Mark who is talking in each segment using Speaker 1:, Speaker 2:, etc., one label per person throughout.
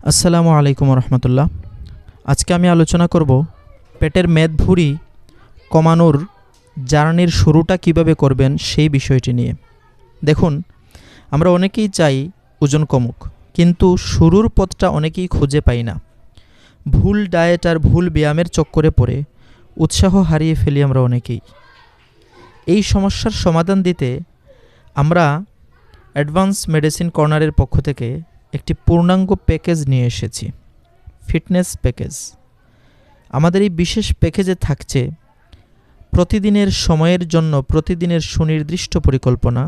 Speaker 1: আসসালামু আলাইকুম রহমতুল্লাহ। আজকে আমি আলোচনা করব পেটের মেদ ভুঁড়ি কমানোর জার্নির শুরুটা কিভাবে করবেন সেই বিষয়টি নিয়ে। দেখুন, আমরা অনেকেই চাই ওজন কমুক, কিন্তু শুরুর পথটা অনেকেই খুঁজে পাই না। ভুল ডায়েট আর ভুল ব্যায়ামের চক্করে পড়ে উৎসাহ হারিয়ে ফেলি আমরা অনেকেই। এই সমস্যার সমাধান দিতে আমরা অ্যাডভান্স মেডিসিন কর্নারের পক্ষ থেকে একটি পূর্ণাঙ্গ প্যাকেজ নিয়ে এসেছি, ফিটনেস প্যাকেজ। আমাদের এই বিশেষ প্যাকেজে থাকছে প্রতিদিনের সময়ের জন্য প্রতিদিনের সুনির্দিষ্ট পরিকল্পনা,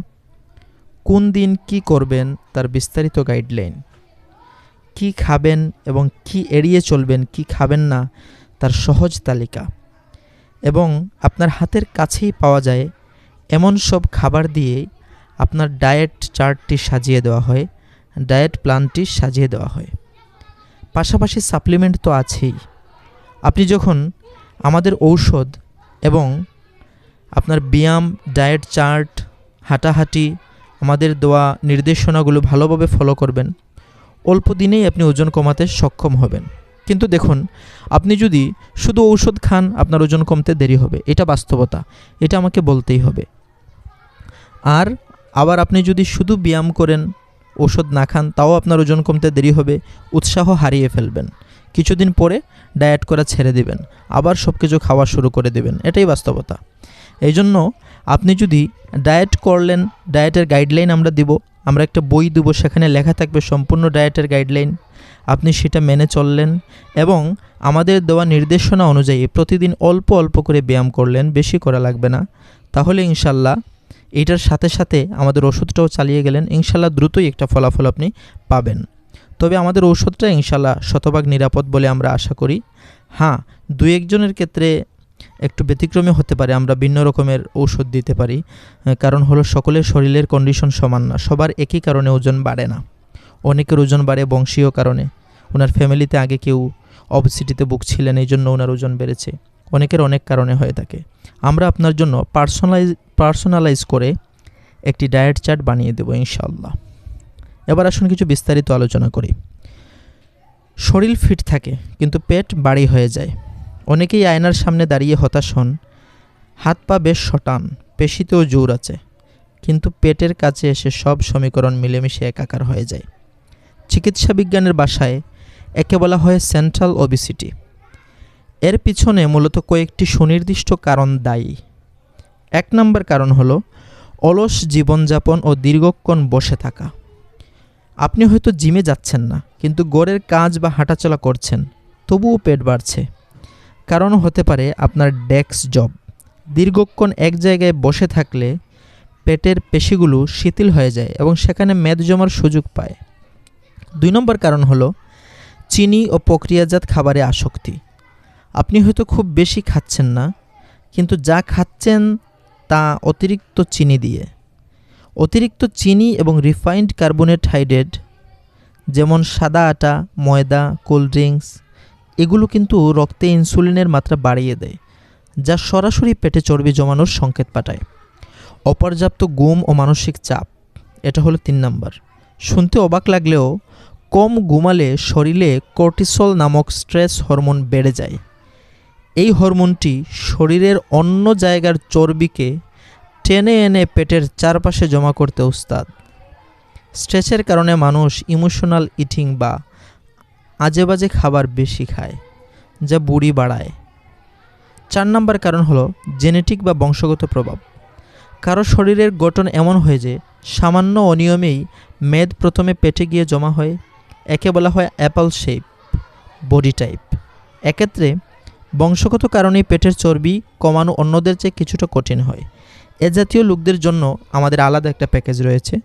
Speaker 1: কোন দিন কি করবেন তার বিস্তারিত গাইডলাইন, কি খাবেন এবং কি এড়িয়ে চলবেন, কি খাবেন না তার সহজ তালিকা, এবং আপনার হাতের কাছেই পাওয়া যায় এমন সব খাবার দিয়ে আপনার ডায়েট চার্টটি সাজিয়ে দেওয়া হয়, ডায়েট প্ল্যানটি সাজিয়ে দেওয়া হয়। পাশাপাশি সাপ্লিমেন্ট তো আছেই। আপনি যখন আমাদের ঔষধ এবং আপনার ব্যায়াম, ডায়েট চার্ট, হাঁটাহাঁটি, আমাদের দেওয়া নির্দেশনাগুলো ভালোভাবে ফলো করবেন, অল্প দিনেই আপনি ওজন কমাতে সক্ষম হবেন। কিন্তু দেখুন, আপনি যদি শুধু ঔষধ খান আপনার ওজন কমতে দেরি হবে, এটা বাস্তবতা, এটা আমাকে বলতেই হবে। আর আবার আপনি যদি শুধু ব্যায়াম করেন, ওষুধ না খান, তাও আপনার ওজন কমতে দেরি হবে, উৎসাহ হারিয়ে ফেলবেন। কিছুদিন পরে ডায়েট করা ছেড়ে দিবেন, আবার সব কিছু খাওয়া শুরু করে দেবেন, এটাই বাস্তবতা। এই জন্য আপনি যদি ডায়েট করলেন, ডায়েটের গাইডলাইন আমরা দিব, আমরা একটা বই দেব, সেখানে লেখা থাকবে সম্পূর্ণ ডায়েটের গাইডলাইন। আপনি সেটা মেনে চললেন এবং আমাদের দেওয়া নির্দেশনা অনুযায়ী প্রতিদিন অল্প অল্প করে ব্যায়াম করলেন, বেশি করা লাগবে না, তাহলে ইনশাল্লাহ এইটার সাথে সাথে আমাদের ওষুধটাও চালিয়ে গেলেন, ইনশাল্লাহ দ্রুতই একটা ফলাফল আপনি পাবেন। তবে আমাদের ঔষধটা ইনশাল্লাহ শতভাগ নিরাপদ বলে আমরা আশা করি। হ্যাঁ, দু একজনের ক্ষেত্রে একটু ব্যতিক্রমী হতে পারে, আমরা ভিন্ন রকমের ঔষধ দিতে পারি। কারণ হলো সকলের শরীরের কন্ডিশন সমান না, সবার একই কারণে ওজন বাড়ে না। অনেকের ওজন বাড়ে বংশীয় কারণে, ওনার ফ্যামিলিতে আগে কেউ অবেসিটিতে ভুগছিলেন, এই জন্য ওনার ওজন বেড়েছে। অনেকের অনেক কারণে হয়ে থাকে। আমরা আপনার জন্য পার্সোনালাইজ করে একটি ডায়েট চার্ট বানিয়ে দেব ইনশাআল্লাহ। এবার আসুন কিছু বিস্তারিত আলোচনা করি। শরীর ফিট থাকে কিন্তু পেট বাড়ি হয়ে যায়। অনেকেই আয়নার সামনে দাঁড়িয়ে হতাশ হন, হাত পা বেশ শটান, পেশিতেও জোর আছে, কিন্তু পেটের কাছে এসে সব সমীকরণ মিলেমিশে একাকার হয়ে যায়। চিকিৎসা বিজ্ঞানের ভাষায় একে বলা হয় সেন্ট্রাল ওবেসিটি। এর পিছনে মূলত কয়েকটি সুনির্দিষ্ট কারণ দায়ী। 1 নম্বর কারণ হলো অলস জীবনযাপন ও দীর্ঘক্ষণ বসে থাকা। আপনি হয়তো জিমে যাচ্ছেন না, কিন্তু ঘরের কাজ বা হাঁটাচলা করছেন, তবুও পেট বাড়ছে। কারণ হতে পারে আপনার ডেস্ক জব। দীর্ঘক্ষণ এক জায়গায় বসে থাকলে পেটের পেশিগুলো শিথিল হয়ে যায় এবং সেখানে মেদ জমার সুযোগ পায়। 2 নম্বর কারণ হলো চিনি ও প্রক্রিয়াজাত খাবারে আসক্তি। আপনি হয়তো খুব বেশি খাচ্ছেন না, কিন্তু যা খাচ্ছেন তা অতিরিক্ত চিনি দিয়ে। অতিরিক্ত চিনি এবং রিফাইন্ড কার্বোনেট, যেমন সাদা আটা, ময়দা, কোল্ড ড্রিঙ্কস, এগুলো কিন্তু রক্তে ইনসুলিনের মাত্রা বাড়িয়ে দেয়, যা সরাসরি পেটে চর্বি জমানোর সংকেত পাঠায়। অপর্যাপ্ত ঘুম ও মানসিক চাপ, এটা হলো 3 নম্বর। শুনতে অবাক লাগলেও কম ঘুমালে শরীরে কর্টিসল নামক স্ট্রেস হরমোন বেড়ে যায়। এই হরমোনটি শরীরের অন্য জায়গার চর্বিকে টেনে এনে পেটের চারপাশে জমা করতে উস্তাদ। স্ট্রেসের কারণে মানুষ ইমোশনাল ইটিং বা আজেবাজে খাবার বেশি খায়, যা বুড়ি বাড়ায়। 4 নম্বর কারণ হলো জেনেটিক বা বংশগত প্রভাব। কারো শরীরের গঠন এমন হয় যে সামান্য অনিয়মেই মেদ প্রথমে পেটে গিয়ে জমা হয়, একে বলা হয় অ্যাপল শেপ বডি টাইপ। এক্ষেত্রে বংশগত কারণেই পেটের চর্বি কমানো অন্যদের চেয়ে কিছুটা কঠিন হয়। এ জাতীয় লোকদের জন্য আমাদের আলাদা একটা প্যাকেজ রয়েছে,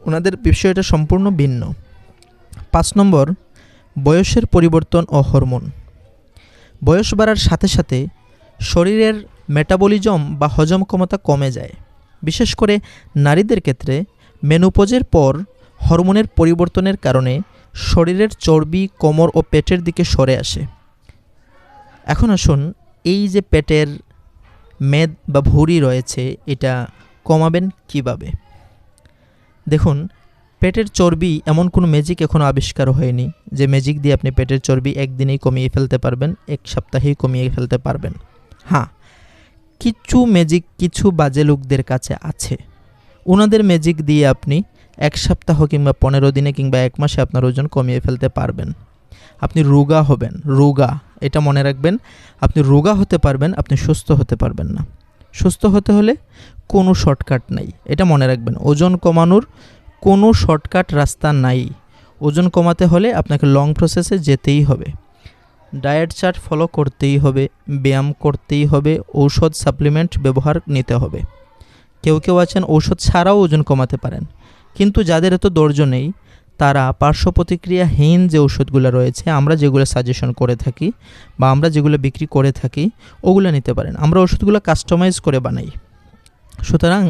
Speaker 1: ওনাদের বিষয়টা সম্পূর্ণ ভিন্ন। 5 নম্বর, বয়সের পরিবর্তন ও হরমোন। বয়স বাড়ার সাথে সাথে শরীরের মেটাবলিজম বা হজম ক্ষমতা কমে যায়। বিশেষ করে নারীদের ক্ষেত্রে মেনোপজের পর হরমোনের পরিবর্তনের কারণে শরীরের চর্বি কোমর ও পেটের দিকে সরে আসে। এখন আসুন, এই যে পেটের মেদ বা ভুঁড়ি রয়েছে, এটা কমাবেন কিভাবে। দেখুন, পেটের চর্বি এমন কোনো ম্যাজিক এখনও আবিষ্কার হয়নি যে ম্যাজিক দিয়ে আপনি পেটের চর্বি একদিনেই কমিয়ে ফেলতে পারবেন, এক সপ্তাহেই কমিয়ে ফেলতে পারবেন। হ্যাঁ, কিছু ম্যাজিক কিছু বাজে লোকদের কাছে আছে। ওনাদের ম্যাজিক দিয়ে আপনি এক সপ্তাহ কিংবা 15 দিনে কিংবা 1 মাসে আপনার ওজন কমিয়ে ফেলতে পারবেন। আপনি রোগা হবেন, রোগা, এটা মনে রাখবেন। আপনি রোগা হতে পারবেন, আপনি সুস্থ হতে পারবেন না। সুস্থ হতে হলে কোনো শর্টকাট নাই, এটা মনে রাখবেন। ওজন কমানোর কোনো শর্টকাট রাস্তা নাই। ওজন কমাতে হলে আপনাকে লং প্রসেসে যেতেই হবে, ডায়েট চার্ট ফলো করতেই হবে, ব্যায়াম করতেই হবে, ঔষধ সাপ্লিমেন্ট ব্যবহার নিতে হবে। কেউ কেউ আছেন ঔষধ ছাড়াও ওজন কমাতে পারেন, কিন্তু যাদের এত ধৈর্য নেই তারা পার্শ্ব প্রতিক্রিয়াহীন যে ওষুধগুলো রয়েছে, আমরা যেগুলো সাজেশন করে থাকি বা আমরা যেগুলো বিক্রি করে থাকি, ওগুলো নিতে পারেন। আমরা ওষুধগুলো কাস্টমাইজ করে বানাই। সুতরাং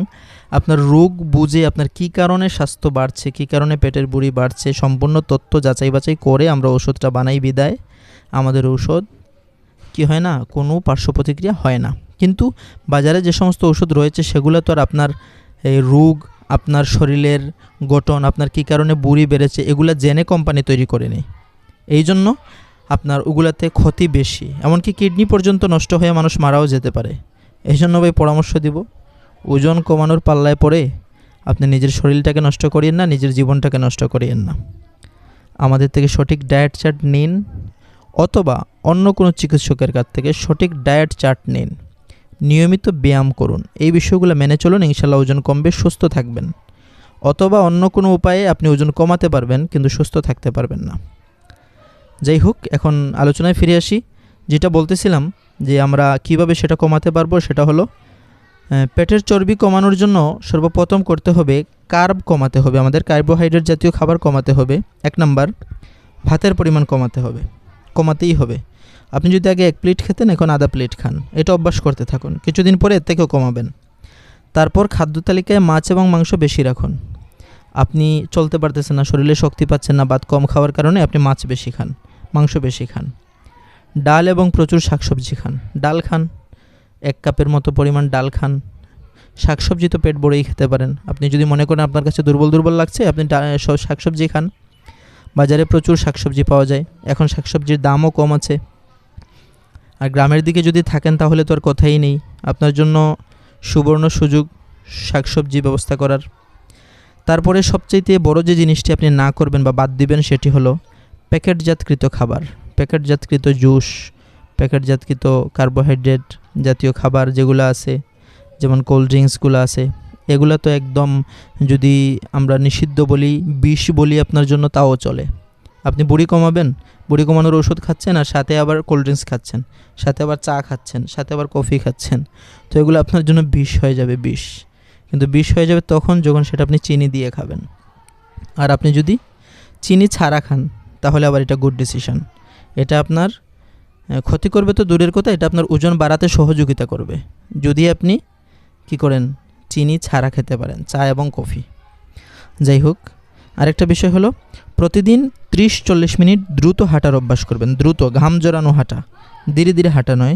Speaker 1: আপনার রোগ বুঝে আপনার কী কারণে স্বাস্থ্য বাড়ছে, কী কারণে পেটের বুড়ি বাড়ছে, সম্পূর্ণ তথ্য যাচাই বাছাই করে আমরা ওষুধটা বানাই বিদায় আমাদের ঔষধ কি হয় না, কোনো পার্শ্ব প্রতিক্রিয়া হয় না। কিন্তু বাজারে যে সমস্ত ওষুধ রয়েছে সেগুলো তো আর আপনার এই রোগ, আপনার শরীরের গঠন, আপনার কী কারণে বুড়ি বেড়েছে এগুলো জেনে কোম্পানি তৈরি করেনি। এই জন্য আপনার ওগুলাতে ক্ষতি বেশি, এমনকি কিডনি পর্যন্ত নষ্ট হয়ে মানুষ মারাও যেতে পারে। এই জন্য ভাই পরামর্শ দিব, ওজন কমানোর পাল্লায় পড়ে আপনি নিজের শরীরটাকে নষ্ট করিয়েন না, নিজের জীবনটাকে নষ্ট করিয়েন না। আমাদের থেকে সঠিক ডায়েট চার্ট নিন, অথবা অন্য কোনো চিকিৎসকের কাছ থেকে সঠিক ডায়েট চার্ট নিন, নিয়মিত ব্যায়াম করুন, এই বিষয়গুলো মেনে চলুন, ইনশাল্লাহ ওজন কমবে, সুস্থ থাকবেন। অথবা অন্য কোনো উপায়ে আপনি ওজন কমাতে পারবেন কিন্তু সুস্থ থাকতে পারবেন না। যাই হোক, এখন আলোচনায় ফিরে আসি। যেটা বলতেছিলাম যে আমরা কিভাবে সেটা কমাতে পারবো, সেটা হলো পেটের চর্বি কমানোর জন্য সর্বপ্রথম করতে হবে কার্ব কমাতে হবে, আমাদের কার্বোহাইড্রেট জাতীয় খাবার কমাতে হবে। 1 নাম্বার, ভাতের পরিমাণ কমাতে হবে, কমাতেই হবে। আপনি যদি আগে 1 প্লেট খেতেন, এখন আধা প্লেট খান, এটা অভ্যাস করতে থাকুন, কিছুদিন পরে এর থেকেও কমাবেন। তারপর খাদ্য তালিকায় মাছ এবং মাংস বেশি রাখুন। আপনি চলতে পারতেছেন না, শরীরে শক্তি পাচ্ছেন না, ভাত কম খাওয়ার কারণে আপনি মাছ বেশি খান, মাংস বেশি খান। ডাল এবং প্রচুর শাকসবজি খান, ডাল খান, 1 কাপের মতো পরিমাণ ডাল খান। শাকসবজি তো পেট ভরেই খেতে পারেন। আপনি যদি মনে করেন আপনার কাছে দুর্বল লাগছে, আপনি শাকসবজি খান। বাজারে প্রচুর শাকসবজি পাওয়া যায়, এখন শাকসবজির দামও কম আছে। আর গ্রামের দিকে যদি থাকেন তাহলে তো আর কথাই নেই, আপনার জন্য সুবর্ণ সুযোগ শাকসবজি ব্যবস্থা করার। তারপরে সবচাইতে বড় যে জিনিসটি আপনি না করবেন বা বাদ দিবেন সেটি হলো প্যাকেটজাতকৃত খাবার, প্যাকেটজাতকৃত জুস, প্যাকেটজাতকৃত কার্বোহাইড্রেট জাতীয় খাবার যেগুলো আছে, যেমন কোল্ড ড্রিঙ্কসগুলো আছে, এগুলো তো একদম, যদি আমরা নিষিদ্ধ বলি, বিষ বলি আপনার জন্য, তাও চলে। আপনি বুড়ি কমাবেন, বুড়ি কমানোর ওষুধ খাচ্ছেন আর সাথে আবার কোল্ড ড্রিঙ্কস খাচ্ছেন, সাথে আবার চা খাচ্ছেন, সাথে আবার কফি খাচ্ছেন, তো এগুলো আপনার জন্য বিষ হয়ে যাবে, বিষ। কিন্তু বিষ হয়ে যাবে তখন যখন সেটা আপনি চিনি দিয়ে খাবেন। আর আপনি যদি চিনি ছাড়া খান তাহলে আবার এটা গুড ডিসিশন। এটা আপনার ক্ষতি করবে তো দূরের কথা, এটা আপনার ওজন বাড়াতে সহযোগিতা করবে যদি আপনি কি করেন, চিনি ছাড়া খেতে পারেন, চা এবং কফি। যাই হোক, আরেকটা বিষয় হলো প্রতিদিন 30-40 মিনিট দ্রুত হাঁটার অভ্যাস করবেন। দ্রুত, ঘাম জড়ানো হাঁটা, ধীরে ধীরে হাঁটা নয়,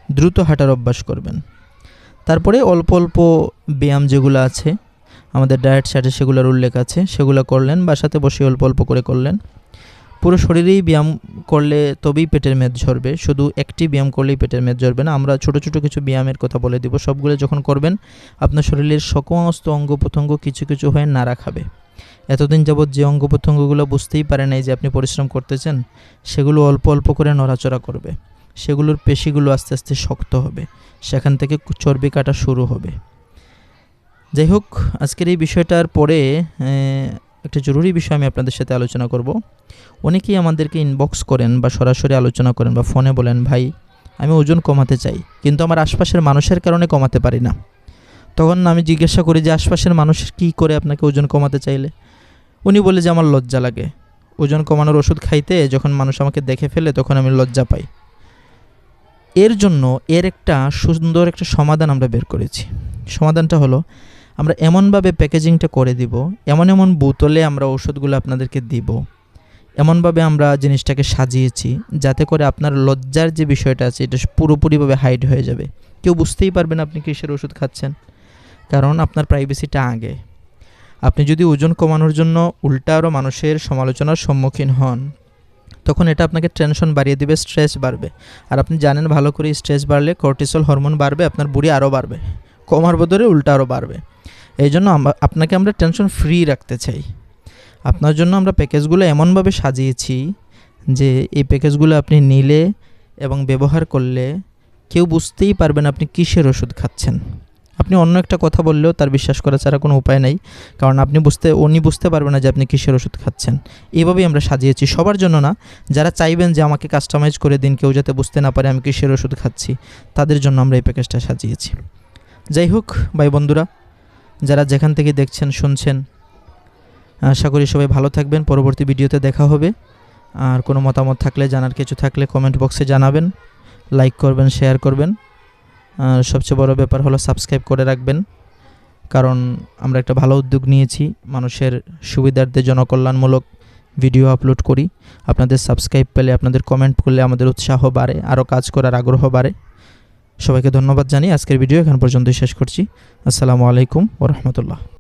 Speaker 1: দ্রুত হাঁটার অভ্যাস করবেন। তারপরে অল্প অল্প ব্যায়াম যেগুলো আছে আমাদের ডায়েট চার্টে সেগুলোর উল্লেখ আছে, সেগুলো করলেন, বাসাতে বসে অল্প অল্প করে করলেন। পুরো শরীরেই ব্যায়াম করলে তবেই পেটের মেদ ঝরবে, শুধু একটি ব্যায়াম করলেই পেটের মেদ ঝরবে না। আমরা ছোটো ছোটো কিছু ব্যায়ামের কথা বলে দিব, সবগুলো যখন করবেন আপনার শরীরের সমস্ত অঙ্গ প্রত্যঙ্গ কিছু কিছু হয়ে নাড়া খাবে। এতদিন যাবৎ যে অঙ্গ প্রত্যঙ্গগুলো বুঝতেই পারে নাই যে আপনি পরিশ্রম করতেছেন, সেগুলো অল্প অল্প করে নড়াচড়া করবে, সেগুলোর পেশিগুলো আস্তে আস্তে শক্ত হবে, সেখান থেকে চর্বি কাটা শুরু হবে। যাই হোক, আজকের এই বিষয়টার পরে একটা জরুরি বিষয় আমি আপনাদের সাথে আলোচনা করব। অনেকেই আমাদেরকে ইনবক্স করেন বা সরাসরি আলোচনা করেন বা ফোনে বলেন, ভাই আমি ওজন কমাতে চাই কিন্তু আমার আশপাশের মানুষের কারণে কমাতে পারি না। তখন আমি জিজ্ঞাসা করি যে আশপাশের মানুষ কী করে আপনাকে ওজন কমাতে চাইলে? উনি বলে যে আমার লজ্জা লাগে, ওজন কমানোর ওষুধ খাইতে যখন মানুষ আমাকে দেখে ফেলে তখন আমি লজ্জা পাই। এর জন্য একটা সুন্দর একটা সমাধান আমরা বের করেছি। সমাধানটা হলো, আমরা এমনভাবে প্যাকেজিংটা করে দিব, এমন বোতলে আমরা ওষুধগুলো আপনাদেরকে দিব, এমনভাবে আমরা জিনিসটাকে সাজিয়েছি যাতে করে আপনার লজ্জার যে বিষয়টা আছে এটা পুরোপুরিভাবে হাইড হয়ে যাবে। কেউ বুঝতেই পারবে না আপনি কিসের ওষুধ খাচ্ছেন, কারণ আপনার প্রাইভেসিটা আগে। আপনি যদি ওজন কমানোর জন্য উল্টা আরও মানুষের সমালোচনার সম্মুখীন হন, তখন এটা আপনাকে টেনশন বাড়িয়ে দেবে, স্ট্রেস বাড়বে। আর আপনি জানেন ভালো করে, স্ট্রেস বাড়লে কর্টিসল হরমোন বাড়বে, আপনার বুড়ি আরও বাড়বে, কমার বদলে উল্টা আরও বাড়বে। এই জন্য আপনাকে আমরা টেনশন ফ্রি রাখতে চাই। আপনার জন্য আমরা প্যাকেজগুলো এমনভাবে সাজিয়েছি যে এই প্যাকেজগুলো আপনি নিলে এবং ব্যবহার করলে কেউ বুঝতেই পারবে না আপনি কিসের ওষুধ খাচ্ছেন। আপনি অন্য একটা কথা বললেও তার বিশ্বাস করা ছাড়া কোনো উপায় নেই, কারণ উনি বুঝতে পারবে না যে আপনি কিসের ওষুধ খাচ্ছেন। এইভাবেই আমরা সাজিয়েছি, সবার জন্য না। যারা চাইবেন যে আমাকে কাস্টমাইজ করে দিন, কেউ যাতে বুঝতে না পারে আমি কিসের ওষুধ খাচ্ছি, তাদের জন্য আমরা এই প্যাকেজটা সাজিয়েছি। যাই হোক ভাই বন্ধুরা, যারা যেখান থেকে দেখছেন শুনছেন, আশা করি সবাই ভালো থাকবেন। পরবর্তী ভিডিওতে দেখা হবে। আর কোনো মতামত থাকলে, জানার কিছু থাকলে কমেন্ট বক্সে জানাবেন, লাইক করবেন, শেয়ার করবেন। আর সবচেয়ে বড় ব্যাপার হলো সাবস্ক্রাইব করে রাখবেন, কারণ আমরা একটা ভালো উদ্যোগ নিয়েছি, মানুষের সুবিধার্থে জনকল্যাণমূলক ভিডিও আপলোড করি। আপনাদের সাবস্ক্রাইব পেলে, আপনাদের কমেন্ট করলে আমাদের উৎসাহ বাড়ে, আরও কাজ করার আগ্রহ বাড়ে। সবাইকে ধন্যবাদ জানিয়ে আজকের ভিডিও এখান পর্যন্তই শেষ করছি। আসসালামু আলাইকুম ওয়া রাহমাতুল্লাহ।